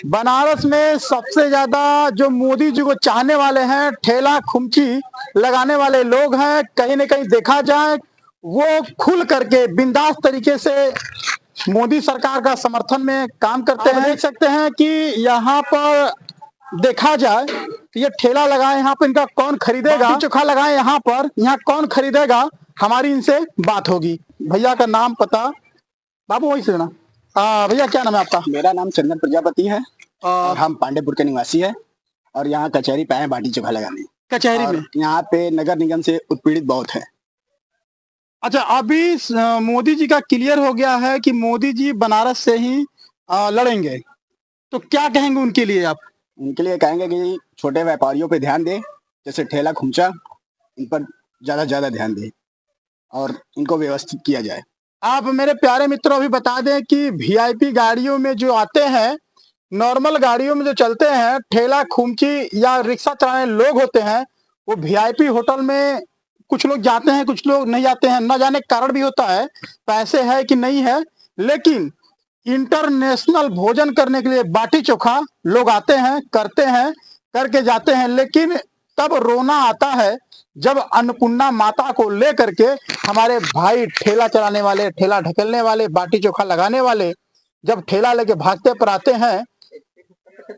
बनारस में सबसे ज्यादा जो मोदी जी को चाहने वाले हैं, ठेला खुमची लगाने वाले लोग हैं, कहीं ना कहीं देखा जाए वो खुल करके बिंदास तरीके से मोदी सरकार का समर्थन में काम करते हैं। देख सकते हैं कि यहाँ पर देखा जाए तो ये ठेला लगाए, यहाँ पर इनका कौन खरीदेगा, चोखा लगाए यहाँ पर, यहाँ कौन खरीदेगा, हमारी इनसे बात होगी। भैया का नाम पता, बाबू वही से ना। भैया क्या नाम है आपका? मेरा नाम चंदन प्रजापति है और हम पांडेपुर के निवासी है और यहाँ कचहरी पे आए बाटी चोखा लगाने। कचहरी में यहाँ पे नगर निगम से उत्पीड़ित बहुत है। अच्छा, अभी मोदी जी का क्लियर हो गया है कि मोदी जी बनारस से ही लड़ेंगे, तो क्या कहेंगे उनके लिए आप? उनके लिए कहेंगे कि छोटे व्यापारियों पे ध्यान दे, जैसे ठेला खुमचा, इन पर ज्यादा ध्यान दे और इनको व्यवस्थित किया जाए। आप मेरे प्यारे मित्रों अभी बता दें कि वीआईपी गाड़ियों में जो आते हैं, नॉर्मल गाड़ियों में जो चलते हैं, ठेला खुमची या रिक्शा चलाने लोग होते हैं, वो वीआईपी होटल में कुछ लोग जाते हैं, कुछ लोग नहीं जाते हैं। न जाने कारण भी होता है, पैसे है कि नहीं है, लेकिन इंटरनेशनल भोजन करने के लिए बाटी चोखा लोग आते हैं, करते हैं, करके जाते हैं। लेकिन तब रोना आता है जब अन्नपूर्णा माता को लेकर के हमारे भाई ठेला चलाने वाले, ठेला ढकेलने वाले, बाटी चोखा लगाने वाले जब ठेला लेके भागते पर आते हैं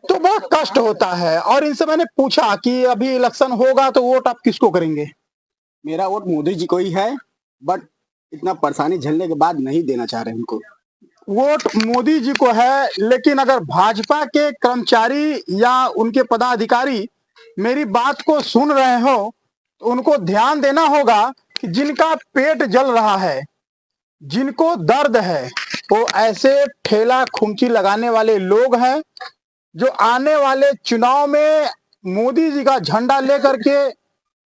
तो बहुत कष्ट होता है। और इनसे मैंने पूछा कि अभी इलेक्शन होगा तो वोट आप किसको करेंगे? मेरा वोट मोदी जी को ही है, बट इतना परेशानी झेलने के बाद नहीं देना चाह रहे उनको। वोट मोदी जी को है, लेकिन अगर भाजपा के कर्मचारी या उनके पदाधिकारी मेरी बात को सुन रहे हो तो उनको ध्यान देना होगा कि जिनका पेट जल रहा है, जिनको दर्द है, वो ऐसे ठेला खुमची लगाने वाले लोग हैं जो आने वाले चुनाव में मोदी जी का झंडा लेकर के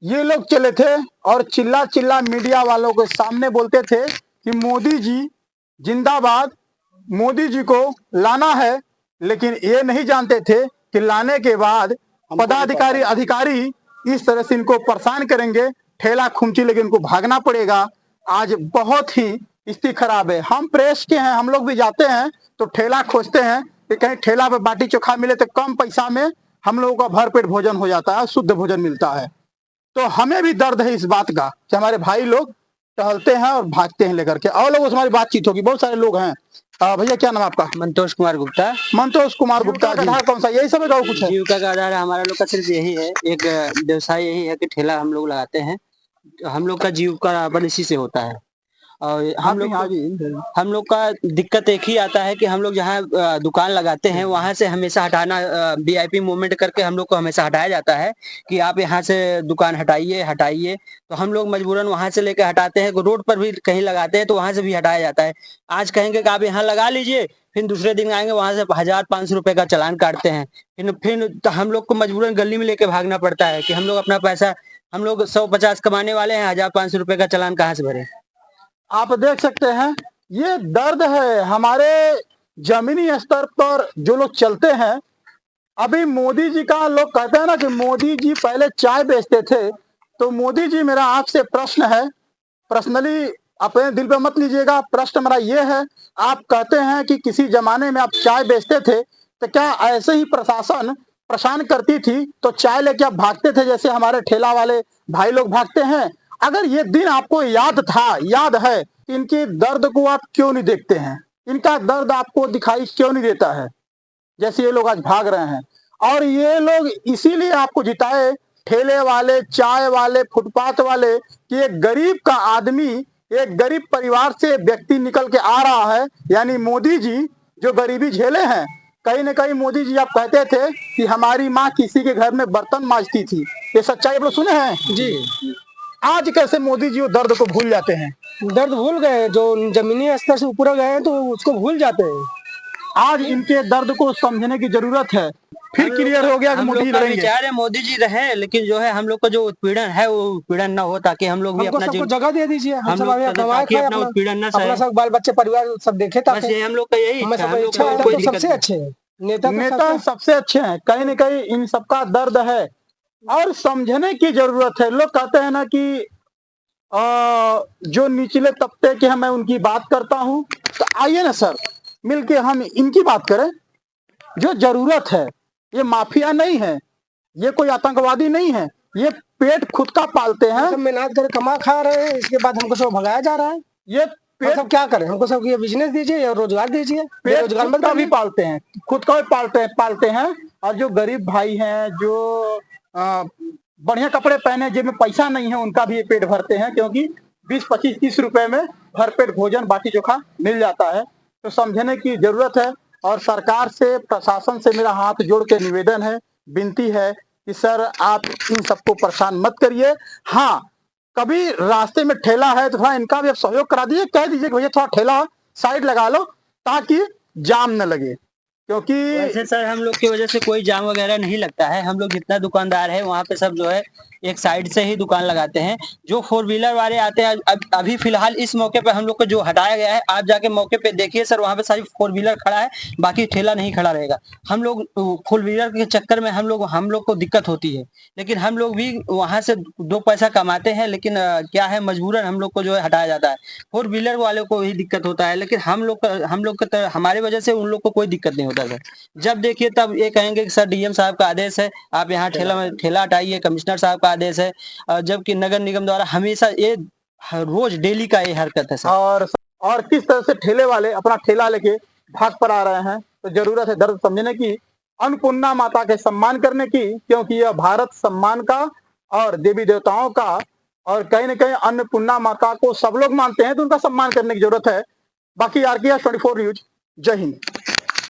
ये लोग चले थे और चिल्ला चिल्ला मीडिया वालों के सामने बोलते थे कि मोदी जी जिंदाबाद, मोदी जी को लाना है। लेकिन ये नहीं जानते थे कि लाने के बाद पदाधिकारी अधिकारी इस तरह से इनको परेशान करेंगे, ठेला खुमची लेके इनको भागना पड़ेगा। आज बहुत ही स्थिति खराब है। हम प्रेस के हैं, हम लोग भी जाते हैं तो ठेला खोजते हैं कि कहीं ठेला पे बाटी चोखा मिले तो कम पैसा में हम लोगों का भरपेट भोजन हो जाता है, शुद्ध भोजन मिलता है। तो हमें भी दर्द है इस बात का कि हमारे भाई लोग टहलते हैं और भागते हैं लेकर के। और लोगों से हमारी बातचीत होगी, बहुत सारे लोग हैं। भैया क्या नाम आपका? मंतोष कुमार गुप्ता। मंतोष कुमार गुप्ता जी, कौन सा यही सब है? कुछ है? जीविका का आधार हमारा लोग का सिर्फ यही है, एक व्यवसाय यही है कि ठेला हम लोग लगाते हैं। हम लोग का जीविका इसी से होता है। और हम लोग का दिक्कत एक ही आता है कि हम लोग जहाँ दुकान लगाते हैं वहां से हमेशा हटाना, वीआईपी मूवमेंट करके हम लोग को हमेशा हटाया जाता है कि आप यहाँ से दुकान हटाइए। तो हम लोग मजबूरन वहां से लेकर हटाते हैं। रोड पर भी कहीं लगाते हैं तो वहां से भी हटाया जाता है। आज कहेंगे कि आप यहाँ लगा लीजिए, फिर दूसरे दिन आएंगे वहां से 1000-500 रुपए का चालान काटते हैं। फिर तो हम लोग को मजबूरन गली में लेके भागना पड़ता है कि हम लोग अपना पैसा, हम लोग 150 कमाने वाले हैं, 1000-500 रुपए का चालान कहाँ से भरे? आप देख सकते हैं ये दर्द है हमारे जमीनी स्तर पर जो लोग चलते हैं। अभी मोदी जी का लोग कहते हैं ना कि मोदी जी पहले चाय बेचते थे, तो मोदी जी मेरा आपसे प्रश्न है, पर्सनली अपने दिल पे मत लीजिएगा, प्रश्न मेरा ये है, आप कहते हैं कि किसी जमाने में आप चाय बेचते थे, तो क्या ऐसे ही प्रशासन परेशान करती थी तो चाय लेके आप भागते थे जैसे हमारे ठेला वाले भाई लोग भागते हैं? अगर ये दिन आपको याद है, इनके दर्द को आप क्यों नहीं देखते हैं? इनका दर्द आपको दिखाई क्यों नहीं देता है? जैसे ये लोग आज भाग रहे हैं और ये लोग इसीलिए आपको जिताए, ठेले वाले, चाय वाले, फुटपाथ वाले, कि एक गरीब का आदमी, एक गरीब परिवार से व्यक्ति निकल के आ रहा है। यानी मोदी जी जो गरीबी झेले हैं, कहीं न कहीं मोदी जी आप कहते थे कि हमारी माँ किसी के घर में बर्तन मांजती थी, ये सच्चाई आप लोग सुने हैं जी। आज कैसे मोदी जी वो दर्द को भूल जाते हैं? दर्द भूल गए, जो जमीनी स्तर से ऊपर गए हैं तो उसको भूल जाते हैं। आज इनके दर्द को समझने की जरूरत है। फिर क्लियर हो गया कि मोदी विचार है मोदी जी रहे, लेकिन जो है हम लोग का जो उत्पीड़न है वो उत्पीड़न न हो, ताकि हम लोग भी अपना जगह दे दीजिए, हम लोग अपना उत्पीड़न न सहे, सब बाल बच्चे परिवार सब देखे। हम लोग का यही सबसे अच्छे नेता सबसे अच्छे हैं। कहीं न कहीं इन सबका दर्द है और समझने की जरूरत है। लोग कहते हैं ना कि जो निचले तबके के हैं मैं उनकी बात करता हूं, तो आइए ना सर मिलके हम इनकी बात करें। जो जरूरत है। ये माफिया नहीं है, ये कोई आतंकवादी नहीं है, ये पेट खुद का पालते हैं। सब मेहनत कर कमा खा रहे हैं, इसके बाद हमको सब भगाया जा रहा है। ये पेट सब क्या करें, हमको सब ये बिजनेस दीजिए या रोजगार दीजिए, पेट रोजगार खुद मत का भी करिए। पालते हैं, खुद का भी पालते हैं। और जो गरीब भाई हैं, जो बढ़िया कपड़े पहने जिनमें पैसा नहीं है, उनका भी ये पेट भरते हैं, क्योंकि 20, 25, 30 रुपए में भरपेट भोजन बाटी चोखा मिल जाता है। तो समझने की जरूरत है। और सरकार से, प्रशासन से मेरा हाथ जोड़ के निवेदन है, विनती है कि सर आप इन सबको परेशान मत करिए। हाँ, कभी रास्ते में ठेला है तो थोड़ा इनका भी आप सहयोग करा दीजिए, कह दीजिए कि भैया थोड़ा ठेला साइड लगा लो ताकि जाम न लगे, क्योंकि वैसे सर हम लोग की वजह से कोई जाम वगैरह नहीं लगता है। हम लोग जितना दुकानदार है वहाँ पे सब जो है एक साइड से ही दुकान लगाते हैं। जो 4 व्हीलर वाले आते हैं, अभी फिलहाल इस मौके पे हम लोग को जो हटाया गया है, आप जाके मौके पे देखिए सर, वहाँ पे सारी 4 व्हीलर खड़ा है, बाकी ठेला नहीं खड़ा रहेगा। हम लोग 4 व्हीलर के चक्कर में हम लोग को दिक्कत होती है, लेकिन हम लोग भी वहाँ से 2 पैसा कमाते हैं, लेकिन क्या है, मजबूरन हम लोग को जो है हटाया जाता है। 4 व्हीलर वालों को ही दिक्कत होता है, लेकिन हम लोग का हमारे वजह से उन लोग को कोई दिक्कत नहीं होता सर। जब देखिए तब ये कहेंगे कि सर डीएम साहब का आदेश है, आप यहाँ ठेला हटाइए, कमिश्नर साहब का आदेश है। जबकि नगर निगम द्वारा हमेशा ये रोज डेली का ये हरकत है सर। और किस तरह से ठेले वाले अपना ठेला लेके भाग पर आ रहे हैं। तो जरूरत है दर्द समझने की, अन्नपूर्णा माता के सम्मान करने की, क्योंकि यह भारत सम्मान का और देवी देवताओं का, और कहीं न कहीं अन्नपूर्णा माता को सब लोग मानते हैं, तो उनका सम्मान करने की जरूरत है। बाकी RKS 24 न्यूज, जय हिंद।